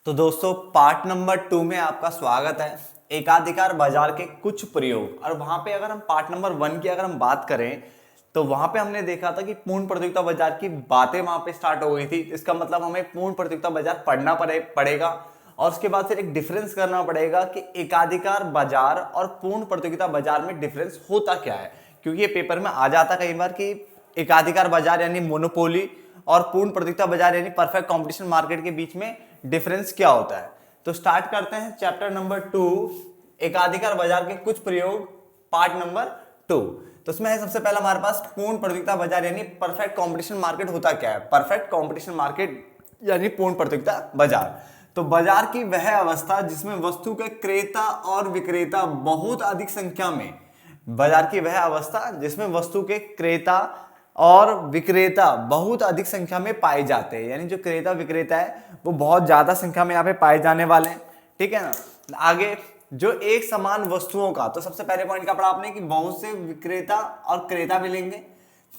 तो दोस्तों part number 2 में आपका स्वागत है। एकाधिकार बाजार के कुछ प्रयोग। और वहां पे अगर हम पार्ट नंबर 1 की अगर हम बात करें तो वहां पे हमने देखा था कि पूर्ण प्रतियोगिता बाजार की बातें वहां पे स्टार्ट हो गई थी। इसका मतलब हमें पूर्ण प्रतियोगिता बाजार पढ़ना पड़ेगा और उसके बाद फिर एक डिफरेंस करना पड़ेगा कि एकाधिकार बाजार और पूर्ण प्रतियोगिता बाजार में डिफरेंस होता क्या है, क्योंकि ये पेपर में आ जाता कई बार कि एकाधिकार बाजार यानी मोनोपोली और पूर्ण प्रतियोगिता बाजार यानी परफेक्ट कंपटीशन मार्केट के बीच में डिफरेंस क्या होता है। तो स्टार्ट करते हैं चैप्टर नंबर 2 एकाधिकार बाजार के कुछ प्रयोग पार्ट नंबर 2। तो इसमें है सबसे पहला हमारे पास पूर्ण प्रतियोगिता बाजार यानी परफेक्ट कंपटीशन मार्केट होता क्या है। परफेक्ट कंपटीशन मार्केट यानी पूर्ण प्रतियोगिता बाजार। तो बाजार की वह अवस्था जिसमें वस्तु के क्रेता और विक्रेता बहुत अधिक संख्या में, बाजार की वह अवस्था जिसमें वस्तु के क्रेता और विक्रेता बहुत अधिक संख्या में पाए जाते हैं, यानी जो क्रेता विक्रेता है वो बहुत ज्यादा संख्या में यहाँ पे पाए जाने वाले हैं। ठीक है ना। आगे जो एक समान वस्तुओं का, तो सबसे पहले पॉइंट का पढ़ा आपने कि बहुत से विक्रेता और क्रेता मिलेंगे।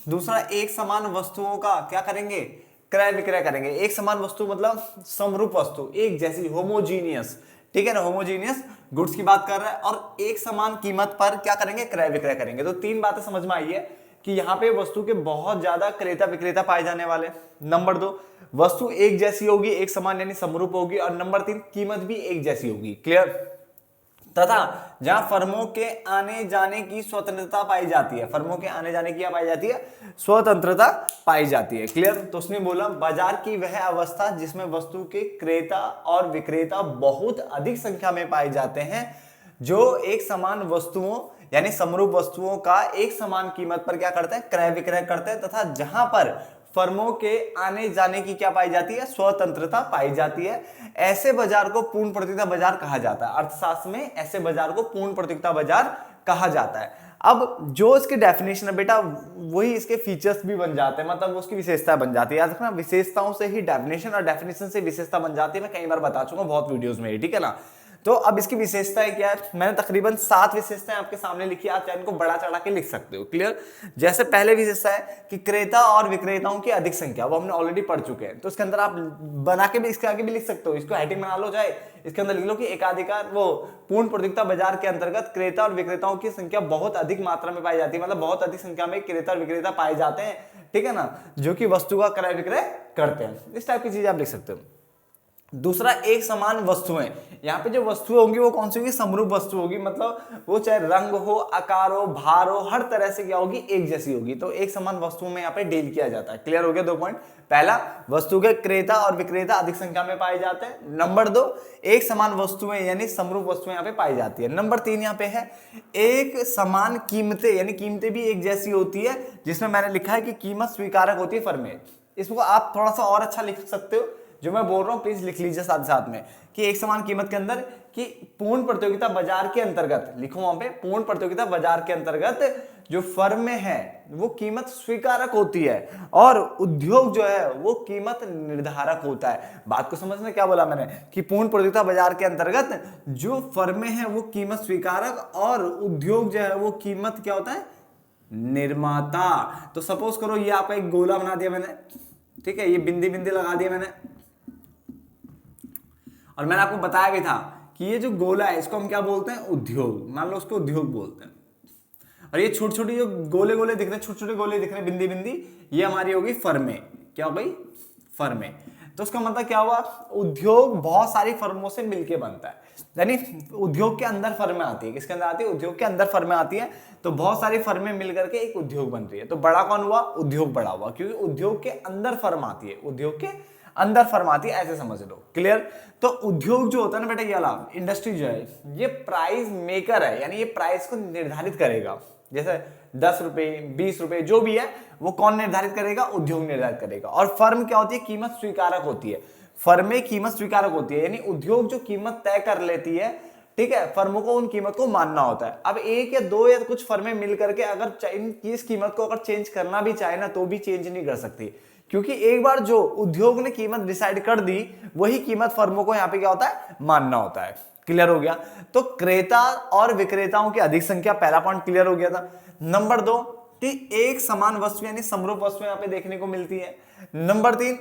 दूसरा, एक समान वस्तुओं का क्या करेंगे, क्रय विक्रय करेंगे। एक समान वस्तु मतलब समरूप वस्तु, एक जैसी, होमोजीनियस। ठीक है ना, होमोजीनियस गुड्स की बात कर रहा है। और एक समान कीमत पर क्या करेंगे, क्रय विक्रय करेंगे। तो तीन बातें समझ में आई है कि यहाँ पे वस्तु के बहुत ज्यादा क्रेता विक्रेता पाए जाने वाले। नंबर 2, वस्तु एक जैसी होगी, एक समान यानी समरूप होगी। और नंबर 3, कीमत भी एक जैसी होगी। क्लियर। तथा जहां फर्मों के आने जाने की स्वतंत्रता पाई जाती है, फर्मों के आने जाने की क्या पाई जाती है, स्वतंत्रता पाई जाती है। क्लियर। तो उसने बोला बाजार की वह अवस्था जिसमें वस्तु के क्रेता और विक्रेता बहुत अधिक संख्या में पाए जाते हैं, जो एक समान वस्तुओं यानी समरूप वस्तुओं का एक समान कीमत पर क्या करते हैं, क्रय विक्रय करते हैं। तथा जहां पर फर्मों के आने जाने की क्या पाई जाती है, स्वतंत्रता पाई जाती है। ऐसे बाजार को पूर्ण प्रतियोगिता बाजार कहा जाता है। अर्थशास्त्र में ऐसे बाजार को पूर्ण प्रतियोगिता बाजार कहा जाता है। अब जो इसके डेफिनेशन है बेटा, वही इसके फीचर्स भी बन जाते हैं, मतलब उसकी विशेषता बन जाती है। याद रखना, विशेषताओं से ही डेफिनेशन और डेफिनेशन से विशेषता बन जाती है। मैं कई बार बता चुका हूं बहुत वीडियोस में, ठीक है ना। तो अब इसकी विशेषताएं क्या है, मैंने तकरीबन 7 विशेषताएं आपके सामने लिखी है। आप चाहे इनको बड़ा चढ़ा के लिख सकते हो। क्लियर। जैसे पहले विशेषता है कि क्रेता और विक्रेताओं की अधिक संख्या, वो हमने ऑलरेडी पढ़ चुके हैं। तो इसके अंदर आप बना के भी इसके आगे भी लिख सकते हो, इसको हेडिंग बना लो, चाहे इसके अंदर लिख लो कि एकाधिकार वो पूर्ण प्रतियोगिता बाजार के अंतर्गत क्रेता और विक्रेताओं की संख्या बहुत अधिक मात्रा में पाई जाती है, मतलब बहुत अधिक संख्या में क्रेता और विक्रेता पाए जाते हैं। ठीक है ना, जो कि वस्तु का क्रय विक्रय करते हैं। इस टाइप की चीज आप लिख सकते हो। दूसरा, एक समान वस्तुएं, यहाँ पे जो वस्तुएं होंगी वो कौन सी होगी, समरूप वस्तु होगी, मतलब वो चाहे रंग हो, आकार हो, भार हो, हर तरह से क्या होगी, एक जैसी होगी। तो एक समान वस्तुओं में यहाँ पे डील किया जाता है। क्लियर हो गया 2 पॉइंट। पहला, वस्तु के क्रेता और विक्रेता अधिक संख्या में पाए जाते हैं। नंबर 2, एक समान वस्तुएं यानी समरूप वस्तुएं यहाँ पे पाई जाती है। नंबर 3 यहाँ पे है एक समान कीमतें, यानी कीमतें भी एक जैसी होती है, जिसमें मैंने लिखा है कि कीमत स्वीकारक होती है फर्म में। इसको आप थोड़ा सा और अच्छा लिख सकते हो, जो मैं बोल रहा हूं प्लीज लिख लीजिए साथ साथ में, कि एक समान कीमत के अंदर कि पूर्ण प्रतियोगिता बाजार के अंतर्गत, लिखो वहां पे, पूर्ण प्रतियोगिता बाजार के अंतर्गत जो फर्म है वो कीमत स्वीकारक होती है और उद्योग जो है वो कीमत निर्धारक होता है। बात को समझना, क्या बोला मैंने, कि पूर्ण प्रतियोगिता बाजार के अंतर्गत जो फर्में हैं वो कीमत स्वीकारक और उद्योग जो है वो कीमत क्या होता है, निर्माता। तो सपोज करो ये आपका एक गोला बना दिया मैंने, ठीक है, ये बिंदी बिंदी लगा दिया मैंने, और मैंने आपको बताया भी था कि ये जो गोला है इसको हम क्या बोलते हैं, उद्योग। मान लो उसको उद्योग बोलते हैं। और ये छोटी छोटी जो गोले गोले दिख रहे हैं, छोटे छोटे गोले दिख रहे हैं, बिंदी बिंदी, ये हमारी होगी फर्में। क्या हो गई, फर्में। तो उसका मतलब क्या हुआ, उद्योग बहुत सारी फर्मों से मिलके बनता है, यानी उद्योग के अंदर फर्में आती है। किसके अंदर आती है, उद्योग के अंदर फर्में आती है। तो बहुत सारी फर्में मिलकर के एक उद्योग बन रही है। तो बड़ा कौन हुआ, उद्योग बड़ा हुआ, क्योंकि उद्योग के अंदर फर्म आती है, उद्योग के अंदर फर्म आती है, ऐसे समझ लो। क्लियर। तो उद्योग जो होता है ना बेटा, ये वाला इंडस्ट्री जो है ये प्राइस मेकर है, यानी ये प्राइस को निर्धारित करेगा। जैसे 10 रुपए, 20 रुपए, जो भी है वो कौन निर्धारित करेगा, उद्योग निर्धारित करेगा। और फर्म क्या होती है, कीमत स्वीकारक होती है। फर्में कीमत स्वीकारक होती है, यानी उद्योग जो कीमत तय कर लेती है, ठीक है, फर्मों को उन कीमत को मानना होता है। अब एक या दो या कुछ फर्में मिलकर के अगर इस कीमत को अगर चेंज करना भी चाहे ना, तो भी चेंज नहीं कर सकती, क्योंकि एक बार जो उद्योग ने कीमत डिसाइड कर दी, वही कीमत फर्मों को यहाँ पे क्या होता है, मानना होता है। क्लियर हो गया। तो क्रेता और विक्रेताओं की अधिक संख्या, पहला पॉइंट क्लियर हो गया था। नंबर 2 कि एक समान वस्तु यानी समरूप वस्तु यहाँ पे देखने को मिलती है। नंबर 3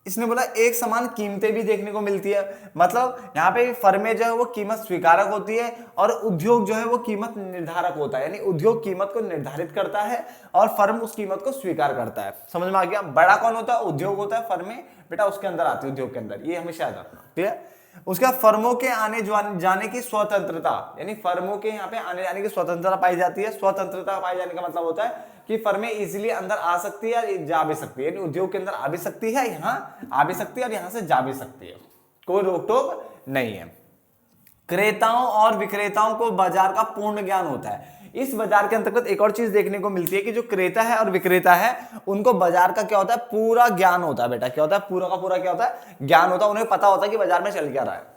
इसने बोला एक समान कीमतें भी देखने को मिलती है, मतलब यहाँ पे फर्में जो है वो कीमत स्वीकारक होती है और उद्योग जो है वो कीमत निर्धारक होता है, यानी उद्योग कीमत को निर्धारित करता है और फर्म उस कीमत को स्वीकार करता है। समझ में आ गया? बड़ा कौन होता है? उद्योग होता है, फर्में बेटा उसके अंदर आती है, उद्योग के अंदर, ये हमेशा याद रखना। ठीक है? उसका फर्मों के आने जाने की स्वतंत्रता, यानी फर्मों के यहाँ पे आने जाने की स्वतंत्रता पाई जाती है। स्वतंत्रता पाई जाने का मतलब होता है कि फर्में इजीली अंदर आ सकती है और जा भी सकती है, यानी उद्योग के अंदर आ भी सकती है, यहाँ आ भी सकती है और यहाँ से जा भी सकती है, कोई रोक टोक नहीं है। क्रेताओं और विक्रेताओं को बाजार का पूर्ण ज्ञान होता है। इस बाजार के अंतर्गत एक और चीज देखने को मिलती है कि जो क्रेता है और विक्रेता है उनको बाजार का क्या होता है? पूरा ज्ञान होता है बेटा। क्या होता है? पूरा का पूरा क्या होता है? ज्ञान होता है। उन्हें पता होता है कि बाजार में चल क्या रहा है।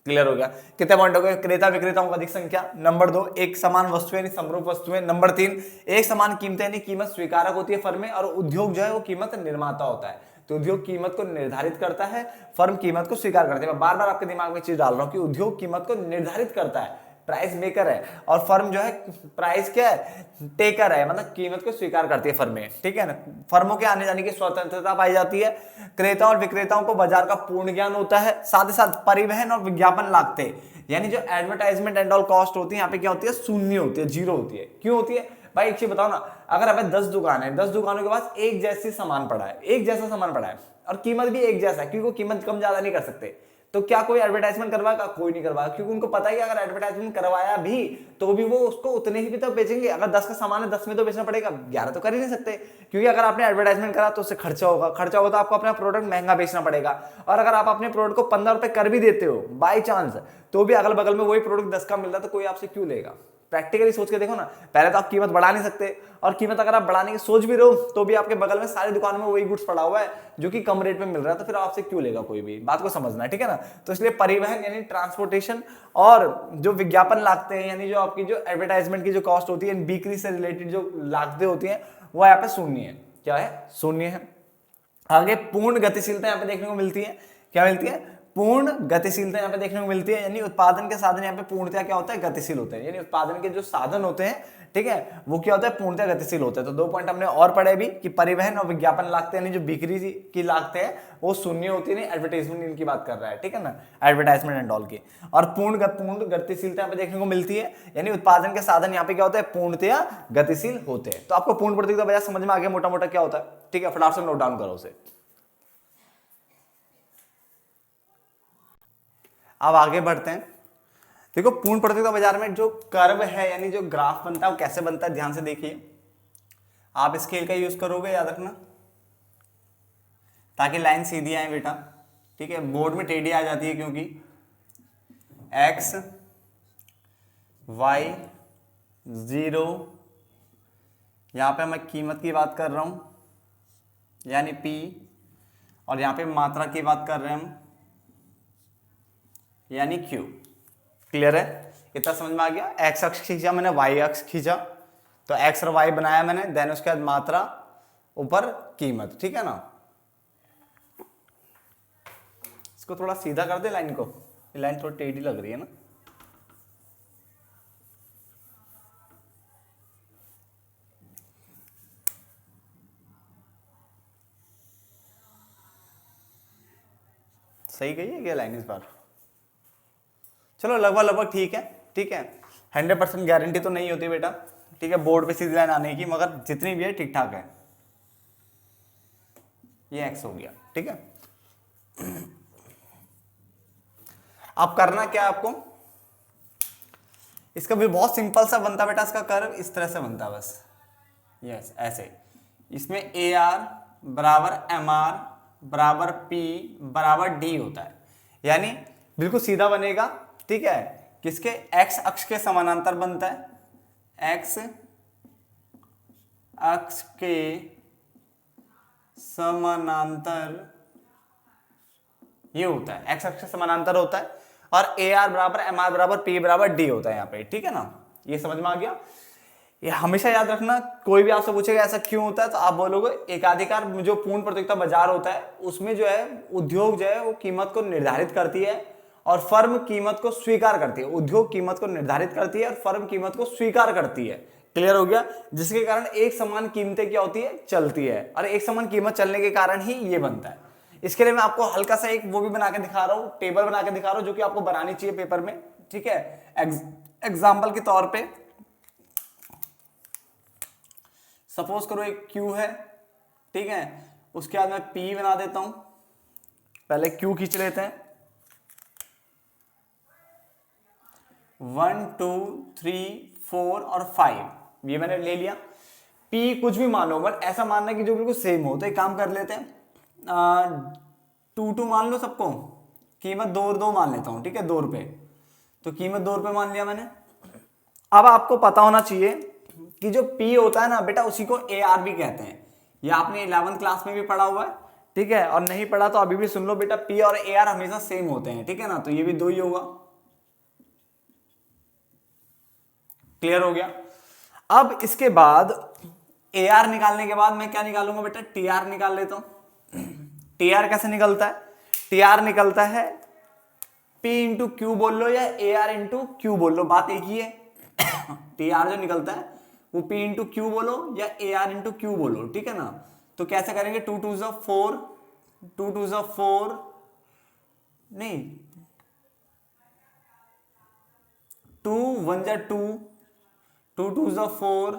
क्लियर हो गया? कितने पॉइंट हो गए? क्रेता विक्रेताओं का अधिक संख्या। नंबर 2, एक समान वस्तुएं यानी समरूप वस्तुएं। नंबर 3, एक समान कीमतें यानी कीमत स्वीकारक होती है फर्में, और उद्योग जो है वो कीमत निर्माता होता है। तो उद्योग कीमत को निर्धारित करता है, फर्म कीमत को स्वीकार करती है। मैं बार बार आपके दिमाग में चीज डाल रहा हूं कि उद्योग कीमत को निर्धारित करता है, प्राइस मेकर है, और फर्म जो है प्राइस क्या है? टेकर है, मतलब कीमत को स्वीकार करती है फर्में। ठीक है ना? फर्मों के आने जाने की स्वतंत्रता पाई जाती है। क्रेता और विक्रेताओं को बाजार का पूर्ण ज्ञान होता है। साथ ही साथ परिवहन और विज्ञापन लागते, यानी जो एडवर्टाइजमेंट एंड ऑल कॉस्ट होती है यहाँ पे क्या होती है? शून्य होती है, जीरो होती है। क्यों होती है भाई? एक चीज बताओ ना, अगर हमें 10 दुकान है, 10 दुकानों के पास एक जैसी सामान पड़ा है, एक जैसा सामान पड़ा है और कीमत भी एक जैसा है, क्योंकि वो कीमत कम ज्यादा नहीं कर सकते, तो क्या कोई एडवर्टाइजमेंट करवाएगा? कोई नहीं करवाएगा, क्योंकि उनको पता है कि अगर एडवर्टाइजमेंट करवाया भी तो भी वो उसको उतने ही भी तो बेचेंगे। अगर 10 का सामान है 10 में तो बेचना पड़ेगा, 11 तो कर ही नहीं सकते, क्योंकि अगर आपने एडवर्टाइजमेंट करा तो उससे खर्चा होगा, खर्चा होगा तो आपको अपना प्रोडक्ट महंगा बेचना पड़ेगा। और अगर आप अपने प्रोडक्ट को 15 रुपए कर भी देते हो बाई चांस, तो भी अगल बगल में वही प्रोडक्ट 10 का मिल रहा है, तो कोई आपसे क्यों लेगा? प्रैक्टिकली सोच के देखो ना, पहले तो आप कीमत बढ़ा नहीं सकते, और कीमत अगर आप बढ़ाने की सोच भी रहे हो तो भी आपके बगल में सारी दुकानों में वही गुड्स पड़ा हुआ है जो कि कम रेट पे मिल रहा है, तो फिर आपसे क्यों लेगा कोई भी? बात को समझना है, ठीक है ना? तो इसलिए परिवहन यानी ट्रांसपोर्टेशन और जो विज्ञापन लागते हैं, यानी जो आपकी जो एडवर्टाइजमेंट की जो कॉस्ट होती है, बिक्री से रिलेटेड जो लागतें होती हैं, वो यहाँ पे शून्य है। क्या है? शून्य है। आगे पूर्ण गतिशीलता यहाँ पे देखने को मिलती है। क्या मिलती है? पूर्ण गतिशीलता यहाँ पे देखने को मिलती है, यानी उत्पादन के साधन यहाँ पे पूर्णतया क्या होता है? गतिशील होते हैं, यानी उत्पादन के जो साधन होते हैं, ठीक है, वो क्या होता है? पूर्णतया गतिशील होते हैं। तो 2 पॉइंट हमने और पढ़े भी कि परिवहन और विज्ञापन लागते हैं, जो बिक्री की लागते हैं वो शून्य होती है, नहीं एडवर्टाइजमेंट इनकी बात कर रहा है, ठीक है ना? एडवर्टाइजमेंट एंड ऑल की। और पूर्ण गतिशीलता यहाँ पे देखने को मिलती है, यानी उत्पादन के साधन यहाँ पे क्या होते हैं? पूर्णतया गतिशील होते हैं। तो आपको पूर्ण प्रतियोगिता बाजार समझ में आ गया मोटा मोटा क्या होता है? ठीक है, फटाफट से नोट डाउन करो उसे। अब आगे बढ़ते हैं। देखो, पूर्ण प्रतियोगिता बाजार में जो कर्व है यानी जो ग्राफ बनता है वो कैसे बनता है, ध्यान से देखिए। आप स्केल का यूज करोगे, याद रखना, ताकि लाइन सीधी आए बेटा। ठीक है, बोर्ड में टेढ़ी आ जाती है क्योंकि x y 0, यहां पे मैं कीमत की बात कर रहा हूं यानी p, और यहां पे मात्रा की बात कर रहे हैं हम यानी Q। क्लियर है? इतना समझ में आ गया? एक्स अक्ष खींचा मैंने, वाई अक्ष खींचा, तो एक्स और वाई बनाया मैंने, देन उसके बाद मात्रा, ऊपर कीमत। ठीक है ना? इसको थोड़ा सीधा कर दे लाइन को, ये लाइन थोड़ी टेढ़ी लग रही है ना। सही गई है क्या लाइन इस बार? चलो लगभग ठीक है। ठीक है, 100% गारंटी तो नहीं होती बेटा, ठीक है, बोर्ड पे सीधी लाइन आने की, मगर जितनी भी है ठीक ठाक है। ये एक्स हो गया, ठीक है। अब करना क्या आपको, इसका भी बहुत सिंपल सा बनता बेटा, इसका कर्व इस तरह से बनता बस, यस ऐसे। इसमें ए आर बराबर एम आर बराबर पी बराबर डी होता है, यानी बिल्कुल सीधा बनेगा। ठीक है, किसके? एक्स अक्ष के समानांतर बनता है, एक्स अक्ष के समानांतर ये होता है, एक्स अक्ष के समानांतर होता है, और ए आर बराबर एम आर बराबर पी बराबर डी होता है यहाँ पे। ठीक है ना? ये समझ में आ गया? ये हमेशा याद रखना, कोई भी आपसे पूछेगा ऐसा क्यों होता है तो आप बोलोगे एकाधिकार जो पूर्ण प्रतियोगिता बाजार होता है उसमें जो है उद्योग जो है वो कीमत को निर्धारित करती है और फर्म कीमत को स्वीकार करती है। उद्योग कीमत को निर्धारित करती है और फर्म कीमत को स्वीकार करती है। क्लियर हो गया? जिसके कारण एक समान कीमतें क्या होती है? चलती है, और एक समान कीमत चलने के कारण ही ये बनता है। इसके लिए मैं आपको हल्का सा एक वो भी बना के दिखा रहा हूं, टेबल बना के दिखा रहा हूं जो कि आपको बनानी चाहिए पेपर में, ठीक है। एग्जाम्पल के तौर पे सपोज करो एक क्यू है, ठीक है, उसके बाद मैं पी बना देता हूं, पहले क्यू खींच लेते हैं, 1 2 3 4 और 5 ये मैंने ले लिया। पी कुछ भी मान लो, बट ऐसा मानना है कि जो बिल्कुल सेम हो। तो एक काम कर लेते हैं, 2 मान लो सबको, कीमत 2 मान लेता हूं, ठीक है, 2 रुपए। तो कीमत 2 रुपए मान लिया मैंने। अब आपको पता होना चाहिए कि जो P होता है ना बेटा, उसी को AR भी कहते हैं। ये आपने 11th क्लास में भी पढ़ा हुआ है, ठीक है, और नहीं पढ़ा तो अभी भी सुन लो बेटा, P और AR हमेशा सेम होते हैं, ठीक है ना। तो ये भी 2 ही होगा। क्लियर हो गया। अब इसके बाद AR निकालने के बाद मैं क्या निकालूंगा बेटा, TR निकाल लेता हूं। TR कैसे निकलता है? TR निकलता है P इंटू क्यू बोल लो या AR इंटू क्यू बोल लो, बात एक ही है। TR जो निकलता है वो P इंटू क्यू बोलो या AR इंटू क्यू बोलो, ठीक है ना। तो कैसे करेंगे, 2 2 4, 2 2 4 नहीं, 2 1 2, 2 2 4,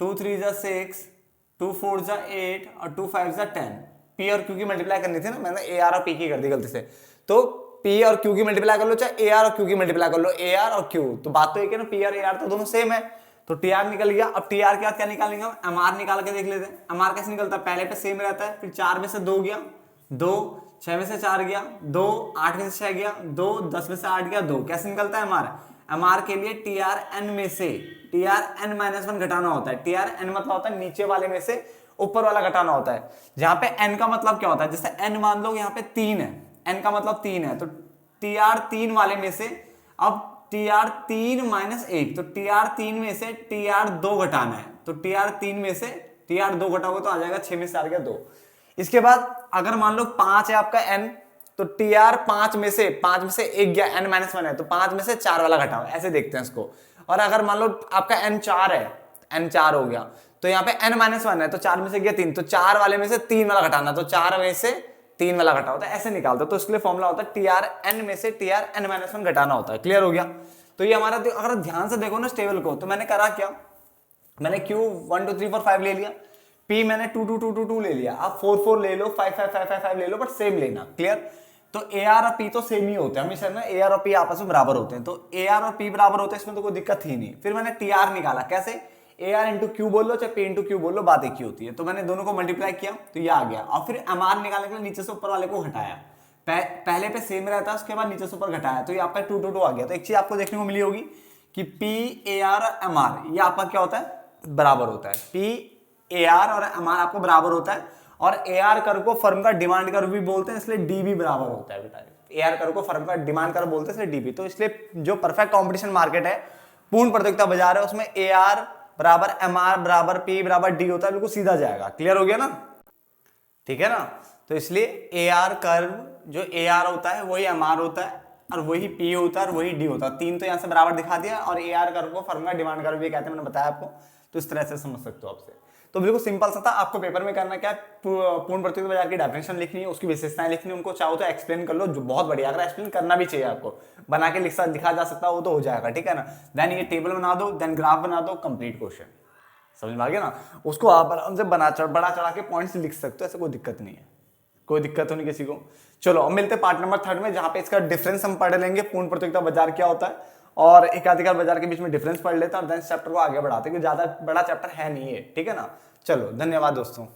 2 3 6, 2 4 8 और 2 5 10। P और Q की मल्टीप्लाई करनी थी ना, मैंने AR और P की कर दी गलती से। तो P और Q की मल्टीप्लाई कर लो, चाहे AR और Q की मल्टीप्लाई कर लो, AR और Q, तो बात तो एक है ना, P और AR तो दोनों सेम है। तो TR निकल गया। अब TR के बाद क्या निकालेंगे, MR निकाल के देख लेते हैं। MR कैसे निकलता है, पहले पे सेम रहता है, फिर 4 में से 2 गया 2, 6 में से 4 गया 2, 8 में से 6 गया 2, 10 में से 8 गया 2। कैसे निकलता है MR? MR के लिए TRN में से TRN -1 घटाना होता है। TRN मतलब होता है नीचे वाले में से ऊपर वाला घटाना होता है। जहां पे n का मतलब क्या होता है, जैसे n मान लो यहाँ पे 3 है, n का मतलब 3 है, तो TR3 वाले में से अब TR3 -1, तो TR3 में से TR2 घटाना है। तो TR3 में से TR2 घटाओगे तो आ जाएगा 6 में से 4 गया 2। इसके बाद अगर मान लो 5 है आपका n, तो TR5 में से 1 गया, n -1 है, तो 5 में से 4 वाला घटाओ, ऐसे देखते हैं इसको। और अगर मान लो आपका n 4 है, n 4 हो गया, तो यहाँ पे n -1 है, तो 4 में से गया 3, तो 4 वाले में से 3 वाला घटाना, तो 4 में से 3 वाला घटा होता है, ऐसे निकालते। तो इसके लिए फॉर्मूला होता है TRN में से TRN -1 घटाना होता है। क्लियर हो गया। तो ये हमारा, अगर ध्यान से देखो ना इस टेबल को, तो मैंने करा क्या, मैंने Q 1 2 3 4 5 ले लिया, P मैंने 2 2 2 2 2 ले लिया, आप 4 4 ले लो, 5 5 5 5 5 ले लो, बट सेम लेना। क्लियर। तो AR और P तो सेम ही होते हैं हमेशा ना, AR और P आपस में बराबर होते हैं, तो AR और P बराबर होते हैं, इसमें तो कोई दिक्कत ही नहीं। फिर मैंने TR निकाला, कैसे, AR इंटू क्यू बोल लो चाहे P इंटू क्यू बोल लो, बात एक ही होती है। तो मैंने दोनों को मल्टीप्लाई किया तो ये आ गया। और फिर MR निकालने के लिए नीचे से ऊपर वाले को घटाया, पहले पे सेम रहता है, उसके बाद नीचे से ऊपर घटाया, तो ये आपका 2 2 2 आ गया। तो एक चीज आपको देखने को मिली होगी कि P AR और MR ये आपका क्या होता है, बराबर होता है। P AR और MR आपको बराबर होता है, और AR कर्व को फर्म का डिमांड कर्व भी बोलते हैं, इसलिए D भी बराबर होता है बेटा। AR कर्व को फर्म का डिमांड कर्व बोलते हैं, इसलिए D भी। तो इसलिए जो परफेक्ट कंपटीशन मार्केट है, पूर्ण प्रतियोगिता बाजार है, उसमें AR बराबर MR बराबर P बराबर D होता है, बिल्कुल सीधा जाएगा। क्लियर हो गया ना, ठीक है ना। तो इसलिए AR कर्व जो AR होता है वही MR होता है, और वही P होता है, और वही D होता है। 3 तो यहां से बराबर दिखा दिया, और AR कर्व को फर्म का डिमांड कर्व भी कहते हैं, मैंने बताया आपको। तो इस तरह से समझ सकते हो आपसे। तो बिल्कुल सिंपल सा था। आपको पेपर में करना क्या है, पूर्ण प्रतियोगिता बाजार की डेफिनेशन लिखनी है, उसकी विशेषताएं लिखनी है, उनको चाहो तो एक्सप्लेन कर लो, जो बहुत बढ़िया। अगर एक्सप्लेन करना भी चाहिए आपको, बना के लिखा जा सकता है, वो तो हो जाएगा, ठीक है ना। देन ये टेबल बना दो, देन ग्राफ बना दो, कंप्लीट क्वेश्चन। समझ में आ गया ना। उसको आप आराम से बड़ा चढ़ा के पॉइंट्स लिख सकते हो, ऐसे कोई दिक्कत नहीं है, कोई दिक्कत हो नहीं किसी को। चलो अब मिलते हैं पार्ट नंबर 3 में, जहां पे इसका डिफरेंस हम पढ़ लेंगे, पूर्ण प्रतियोगिता बाजार क्या होता है और एकाधिकार बाजार के बीच में डिफरेंस पढ़ लेते हैं, और देन चैप्टर को आगे बढ़ाते हैं, क्योंकि ज्यादा बड़ा चैप्टर है नहीं है, ठीक है ना। चलो धन्यवाद दोस्तों।